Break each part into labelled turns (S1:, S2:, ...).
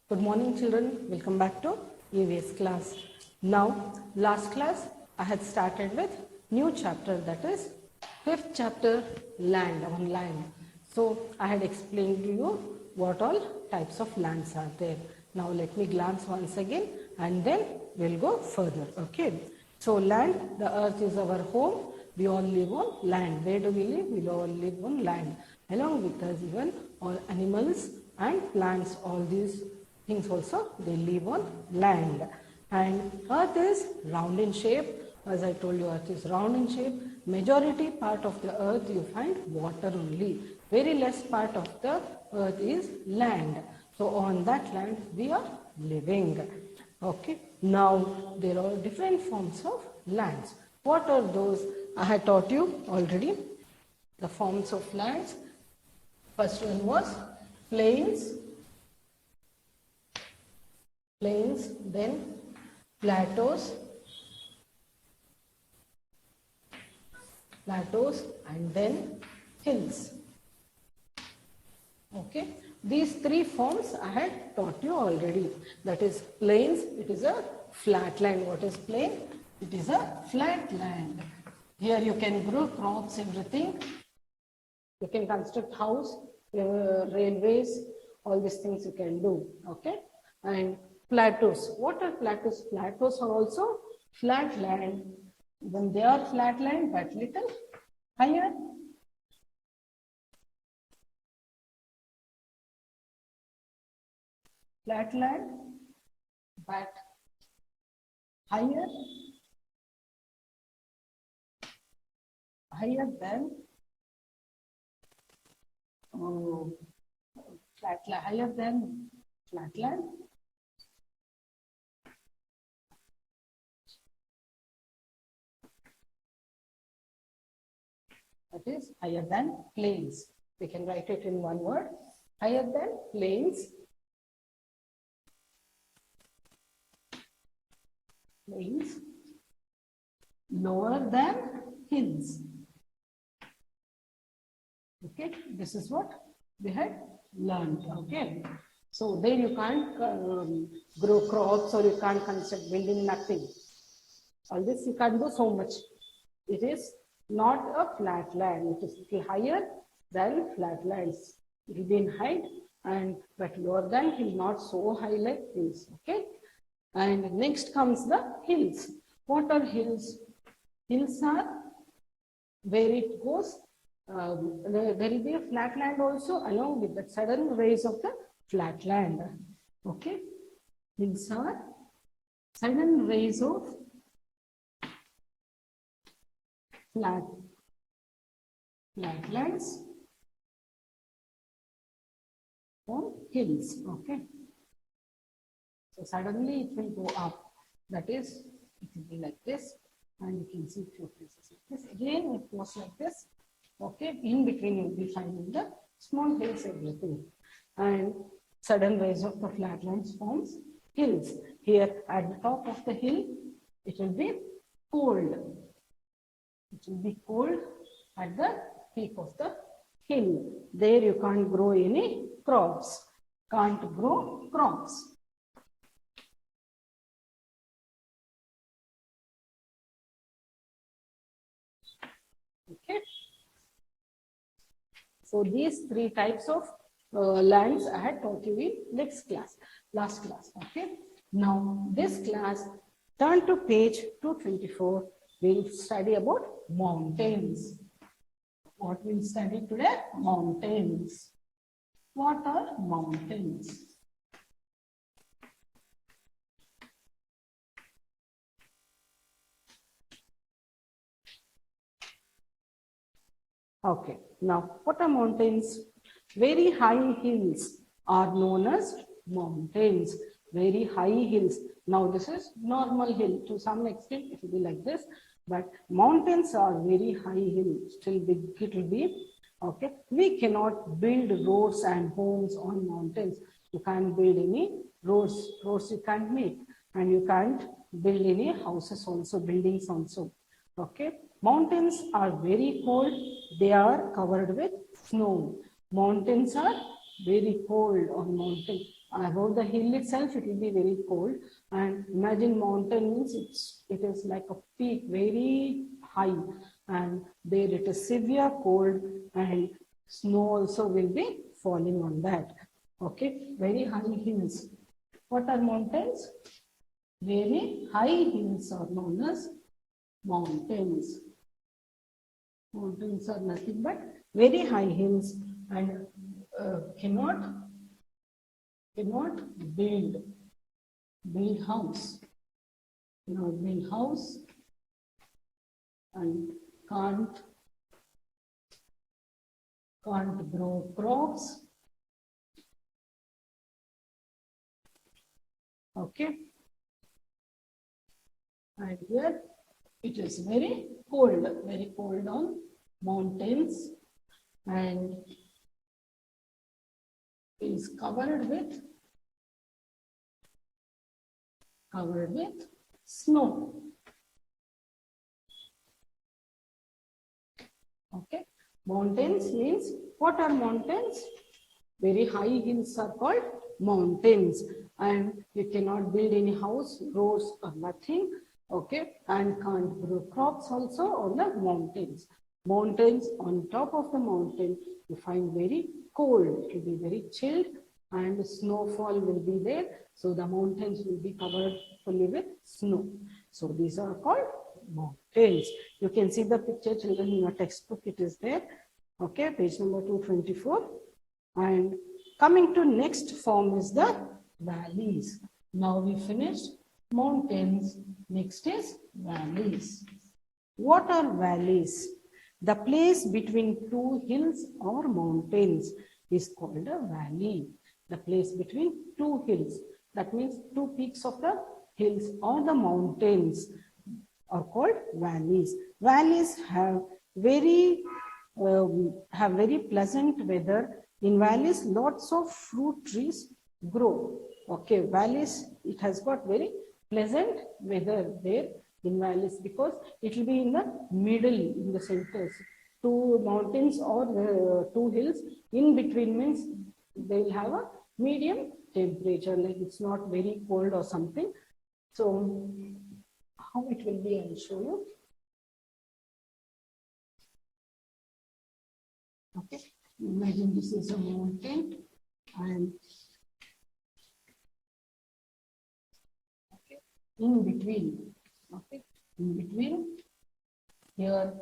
S1: Good morning, children. Welcome back to EVS class. Now, last class I had started with new chapter, that is fifth chapter, land, on land. So I had explained to you what all types of lands are there. Now let me glance once again and then we'll go further. Okay. So land, the earth is our home. We all live on land. Where do we live? We all live on land. Along with us, even all animals and plants, all these things also, they live on land. And earth is round in shape. As I told you, earth is round in shape. Majority part of the earth you find water only. Very less part of the earth is land. So on that land we are living. Okay. Now there are different forms of lands. What are those? I had taught you already the forms of lands. First one was plains, then plateaus, and then hills. Okay, these three forms I had taught you already. That is plains, it is a flat land. What is plain? It is a flat land. Here you can grow crops, everything. You can construct house, railways, all these things you can do. Okay, and plateaus. What are plateaus? Plateaus are also flat land. When they are flat land, but little higher. Flat land, but higher than higher than flatland. That is higher than plains. We can write it in one word. Higher than plains. Plains. Lower than hills. Okay, this is what we had learned. Okay, so there you can't grow crops or you can't construct building, nothing. All this you can't do so much. It is not a flat land. It is little higher than flat lands. It will be in height and but lower than hill, not so high like hills. Okay, and next comes the hills. What are hills? Hills are where it goes. There will be a flat land also along with the sudden rise of the flat land. Okay, hills are sudden rise of flatlands on hills. Okay, so suddenly it will go up. That is, it will be like this, and you can see few places like this. Again, it goes like this. Okay, in between you will be finding the small hills, everything, and sudden rise of the flatlands forms hills. Here at the top of the hill, it will be cold. It will be cold at the peak of the hill. There you can't grow any crops. Can't grow crops. Okay. So these three types of lands I had taught you in next class, last class. Okay. Now this class, turn to page 224. We'll study about mountains. What we'll study today? Mountains. What are mountains? Okay, now what are mountains? Very high hills are known as mountains. Very high hills. Now this is normal hill. To some extent it will be like this, but mountains are very high hill. Still big it will be. Okay, we cannot build roads and homes on mountains. You can't build any roads. Roads you can't make, and you can't build any houses also, buildings also. Okay, mountains are very cold. They are covered with snow. Mountains are very cold on mountain. Above the hill itself, it will be very cold. And imagine mountain means it is like a peak, very high, and there it is severe cold, and snow also will be falling on that. Okay, very high hills. What are mountains? Very high hills are known as mountains. Mountains are nothing but very high hills, and cannot build house, build house, and can't grow crops. Okay, and here it is very cold on mountains, and is covered with snow. Okay, mountains means, what are mountains? Very high hills are called mountains, and you cannot build any house, roads, or nothing. Okay, and can't grow crops also on the mountains. Mountains, on top of the mountain, you find very cold. It will be very chilled, and snowfall will be there. So the mountains will be covered fully with snow. So these are called mountains. You can see the picture, children, in your textbook. It is there. Okay, page number 224. And coming to next form is the valleys. Now we finished mountains. Next is valleys. What are valleys? The place between two hills or mountains is called a valley. The place between two hills. That means two peaks of the hills or the mountains are called valleys. Valleys have very pleasant weather. In valleys, lots of fruit trees grow. Okay, valleys, it has got very pleasant weather there in valleys, because it will be in the middle, in the centers. Two mountains or two hills, in between means they will have a medium temperature, like it's not very cold or something. So how it will be, I will show you. Okay, imagine this is a mountain, and okay, in between here,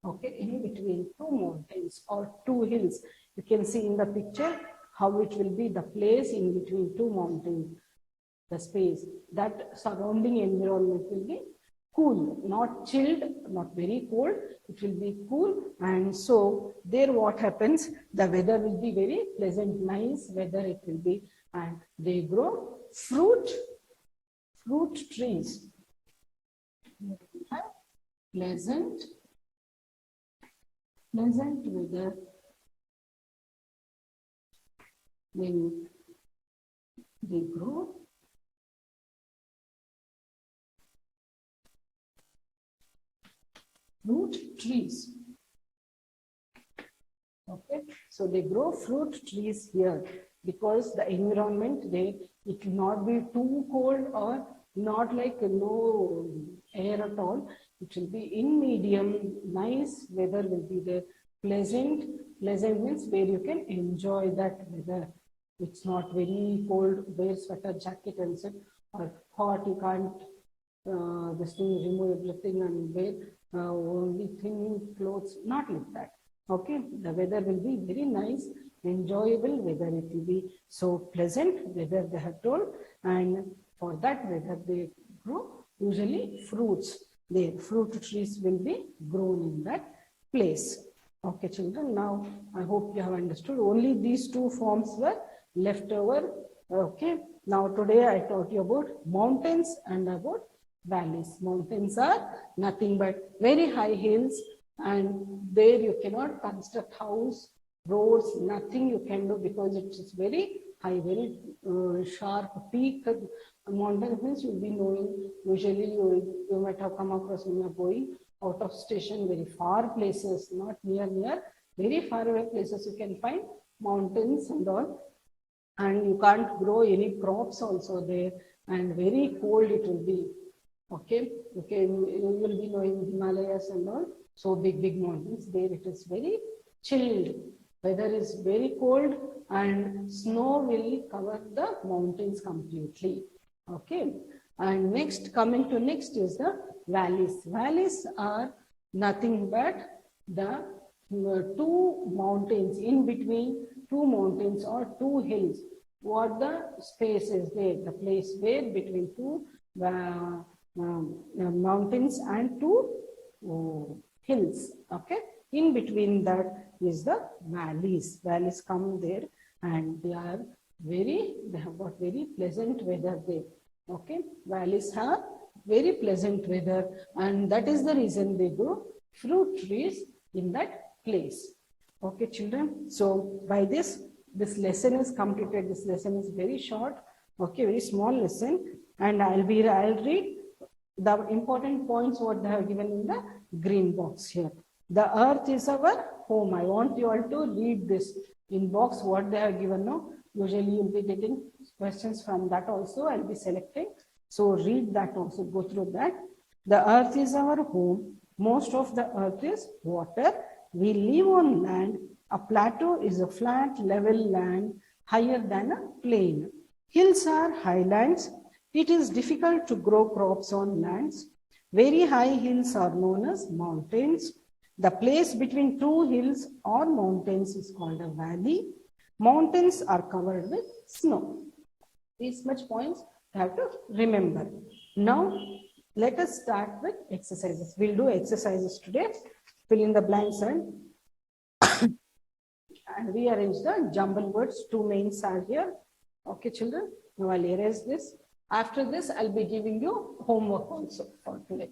S1: okay, in between two mountains or two hills, you can see in the picture how it will be the place in between two mountains. The space, that surrounding environment will be cool, not chilled, not very cold. It will be cool, and so there what happens, the weather will be very pleasant, nice weather it will be, and they grow fruit trees. Pleasant weather when they grow fruit trees. Okay, so they grow fruit trees here because the environment there, it will not be too cold or not like no air at all. It will be in medium, nice weather will be there. Pleasant means where you can enjoy that weather. It's not very cold, wear sweater, jacket and sit, or hot, you can't this thing, remove everything and wear only thin clothes, not like that. Okay, the weather will be very nice, enjoyable weather it will be. So pleasant weather they have told, and for that weather they grow usually fruits. The fruit trees will be grown in that place. Okay, children, now I hope you have understood. Only these two forms were left over. Okay, now today I taught you about mountains and about valleys. Mountains are nothing but very high hills, and there you cannot construct house, roads, nothing you can do because it is very high, very sharp peak. Mountain hills you'll be knowing, usually you might have come across when you're going out of station, very far places, not near, very far away places you can find mountains and all. and you can't grow any crops also there, and very cold it will be. Okay, okay, you will be knowing Himalayas and all, so big mountains. There it is very chilled, weather is very cold, and snow will cover the mountains completely. Okay, and next, coming to next is the valleys. Valleys are nothing but the two mountains, in between two mountains or two hills. What the space is there, the place where between two mountains and two hills. Okay, in between that is the valleys. Valleys come there, and they have got very pleasant weather there. Okay, valleys have very pleasant weather, and that is the reason they grow fruit trees in that place. Okay, children, so by this lesson is completed. This lesson is very short, okay, very small lesson, and I'll read the important points what they have given in the green box here. The earth is our home. I want you all to read this in box what they have given now. Usually you'll be getting questions from that also. I'll be selecting. So read that also, go through that. The earth is our home. Most of the earth is water. We live on land. A plateau is a flat, level land higher than a plain. Hills are highlands. It is difficult to grow crops on lands. Very high hills are known as mountains. The place between two hills or mountains is called a valley. Mountains are covered with snow. These much points you have to remember. Now, let us start with exercises. We'll do exercises today. Fill in the blanks and rearrange the jumble words. Two mains are here. Okay, children. Now I'll erase this. After this, I'll be giving you homework also for today.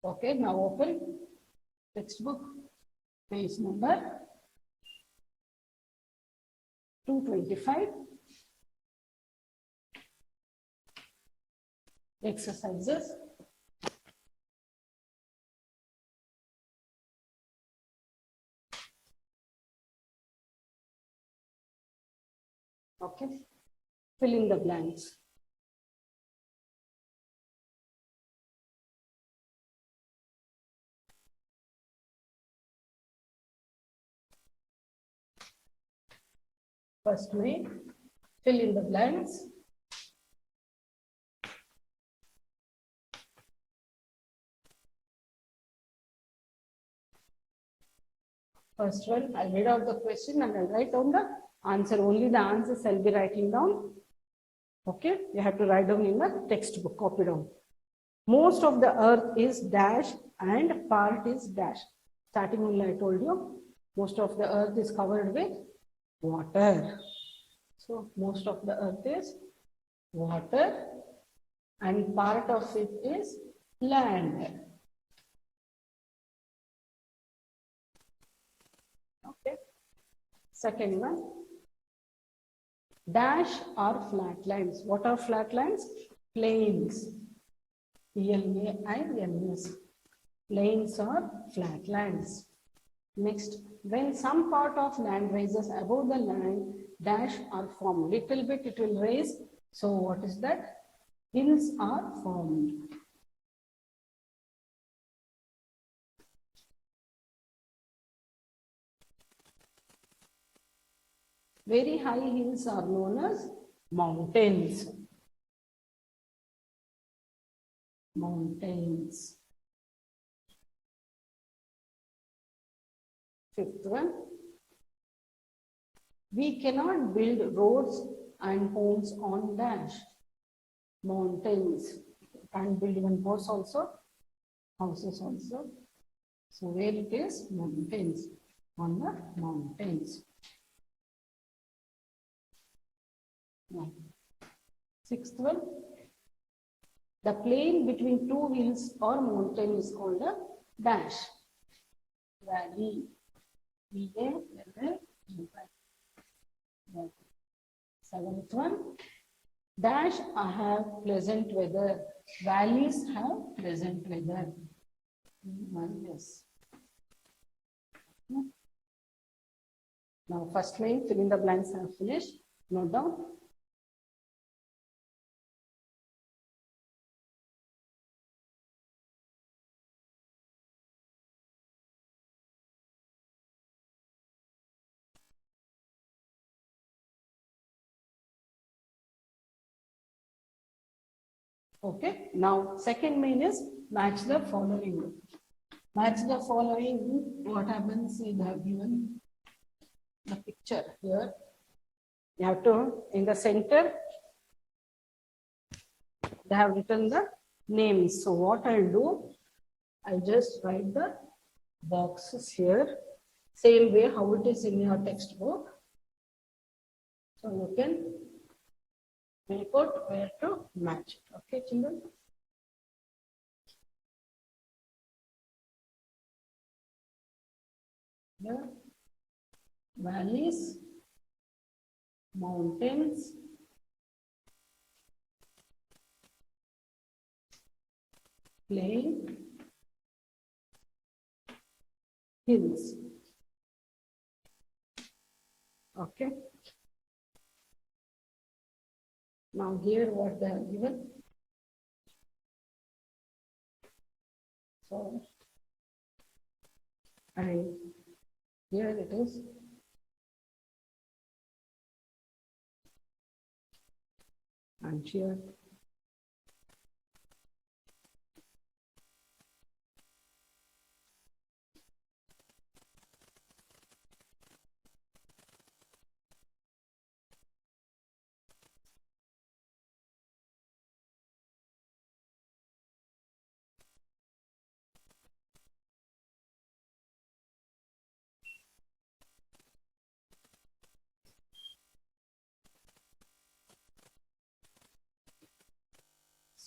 S1: Okay, now open textbook, page number 225. Exercises. Okay, fill in the blanks. First main, fill in the blanks. First one, I'll read out the question and I'll write down the answer. Only the answers I'll be writing down. Okay, you have to write down in the textbook, copy down. Most of the earth is dash and part is dash. Starting only I told you, most of the earth is covered with water. So most of the earth is water and part of it is land. Okay. Second one, dash are flatlands. What are flatlands? Plains. Plains. Plains are flatlands. Next, when some part of land rises above the land, dash are formed. Little bit it will raise. So what is that? Hills are formed. Very high hills are known as mountains. Mountains. Fifth one, we cannot build roads and homes on dash. Mountains. Can't build even house also, houses also. So where it is? Mountains. On the mountains. Now, sixth one, the plane between two hills or mountain is called a dash. Valley. Seventh one, dash have pleasant weather. Valleys have pleasant weather. One, yes. Now, first line, fill in the blanks have finished. Note down. Okay. Now, second main is match the following. Match the following. What happens? They have given the picture here. You have to, in the center, they have written the names. So what I'll do, I'll just write the boxes here, same way how it is in your textbook. So you can make out where to match it. Okay, children? Here, valleys, mountains, plain, hills. Okay. Now here what they have given. So, and here it is. And here.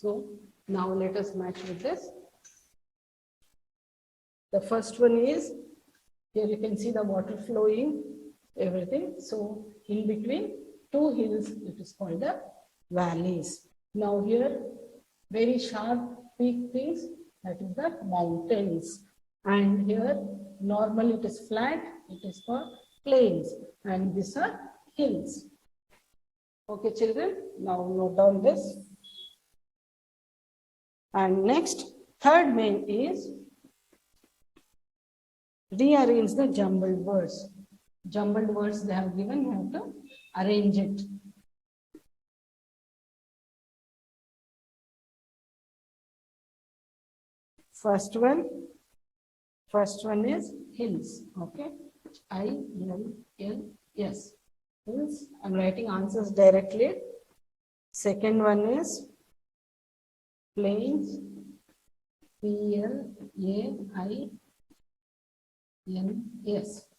S1: So now let us match with this. The first one is, here you can see the water flowing, everything. So in between two hills, it is called the valleys. Now here, very sharp peak things, that is the mountains. And here, normally it is flat, it is called plains. And these are hills. Okay, children, now note down this. And next, third main is rearrange the jumbled words. Jumbled words they have given, you have to arrange it. First one is hills. Okay, I-L-L-S. Hills. I'm writing answers directly. Second one is plains. P-L-A-I-N-S.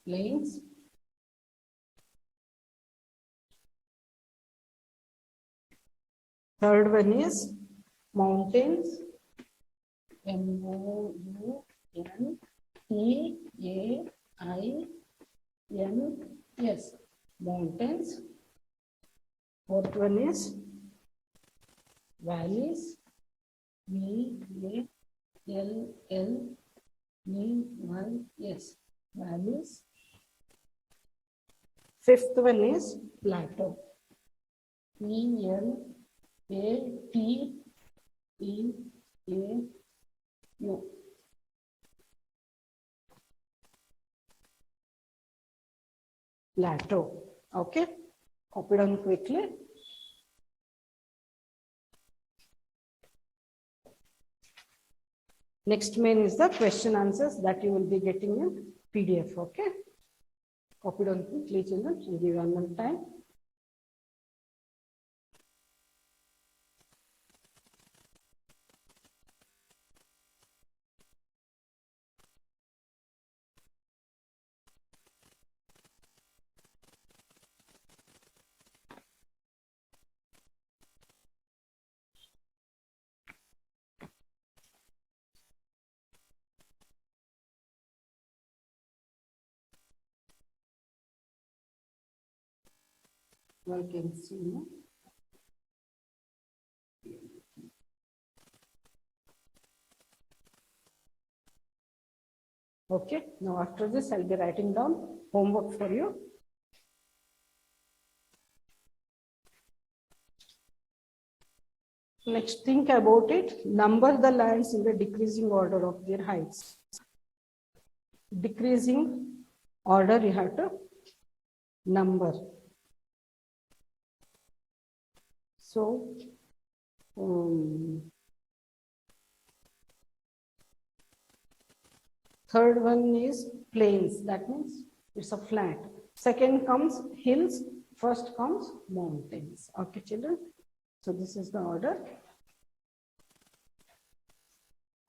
S1: Plains. Third one is mountains. M-O-U-N-T-A-I-N-S. Mountains. Fourth one is valleys. V-A-L-L-E-Y-S. Valleys. Fifth one is plateau. P-L-A-T-E-A-U. Plateau. Okay. Copy down quickly. Next main is the question answers that you will be getting in PDF. Okay. Copy down quickly, children. Give you 1 minute time. I can see now. Okay, now after this, I'll be writing down homework for you. Next, think about it. Number the lands in the decreasing order of their heights. Decreasing order, you have to number. So, third one is plains. That means it's a flat. Second comes hills. First comes mountains. Okay, children. So this is the order.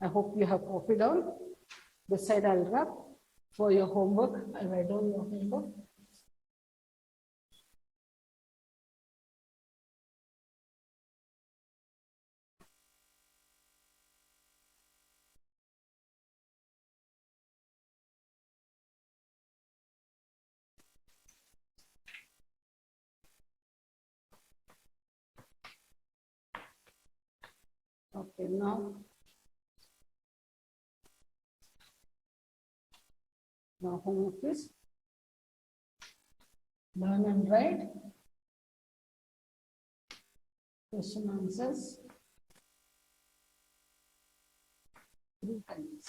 S1: I hope you have copied down. This side I'll wrap for your homework. I'll write down your homework. Okay, now homework is learn and write question answers 3 times.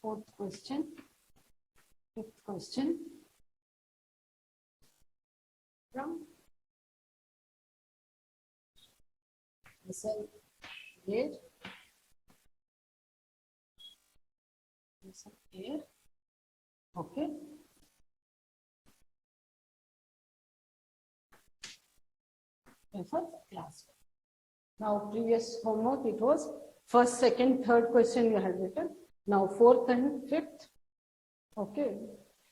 S1: Fourth question, fifth question from lesson 8. Lesson 8. Okay. For class. Now, previous homework, it was first, second, third question you had written. Now, fourth and fifth. Okay.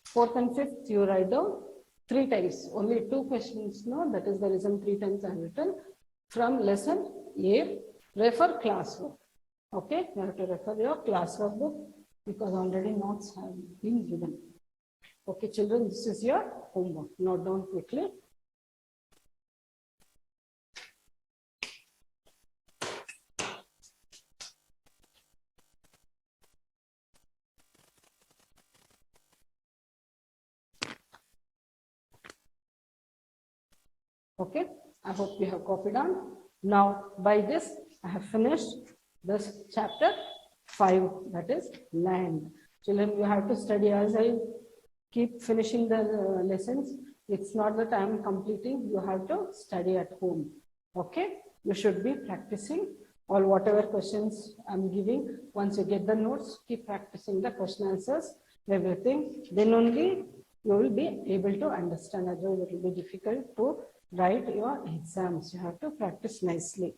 S1: Fourth and fifth, you write down 3 times. Only 2 questions, no? That is the reason 3 times I have written. From lesson 8, refer classwork. Okay. You have to refer your classwork book because already notes have been given. Okay, children, this is your homework. Note down quickly. Okay, I hope you have copied on. Now, by this, I have finished this chapter 5, that is land. Children, you have to study as I keep finishing the lessons. It's not that I am completing, you have to study at home. Okay, you should be practicing all whatever questions I'm giving. Once you get the notes, keep practicing the question answers, everything. Then only you will be able to understand. Otherwise, it will be difficult to write your exams. You have to practice nicely.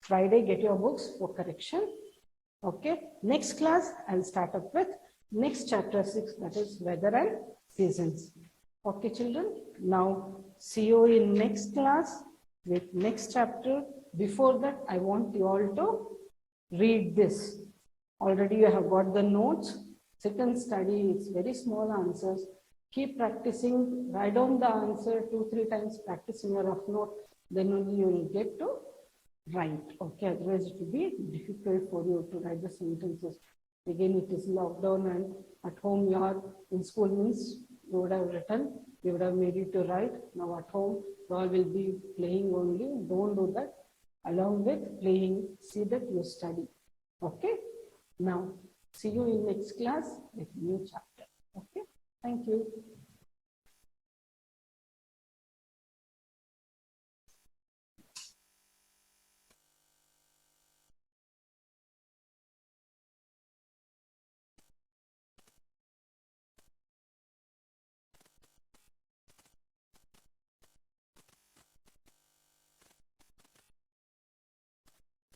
S1: Friday, get your books for correction. Okay. Next class, I'll start up with next chapter 6, that is weather and seasons. Okay, children. Now, see you in next class with next chapter. Before that, I want you all to read this. Already you have got the notes. Sit and study. It's very small answers. Keep practicing, write down the answer 2-3 times, practice in your rough note, then only you will get to write. Okay, otherwise it will be difficult for you to write the sentences. Again, it is lockdown and at home you are in school means you would have written, you would have made it to write. Now at home, you all will be playing only. Don't do that. Along with playing, see that you study. Okay, now see you in next class with new chapter. Okay. Thank you.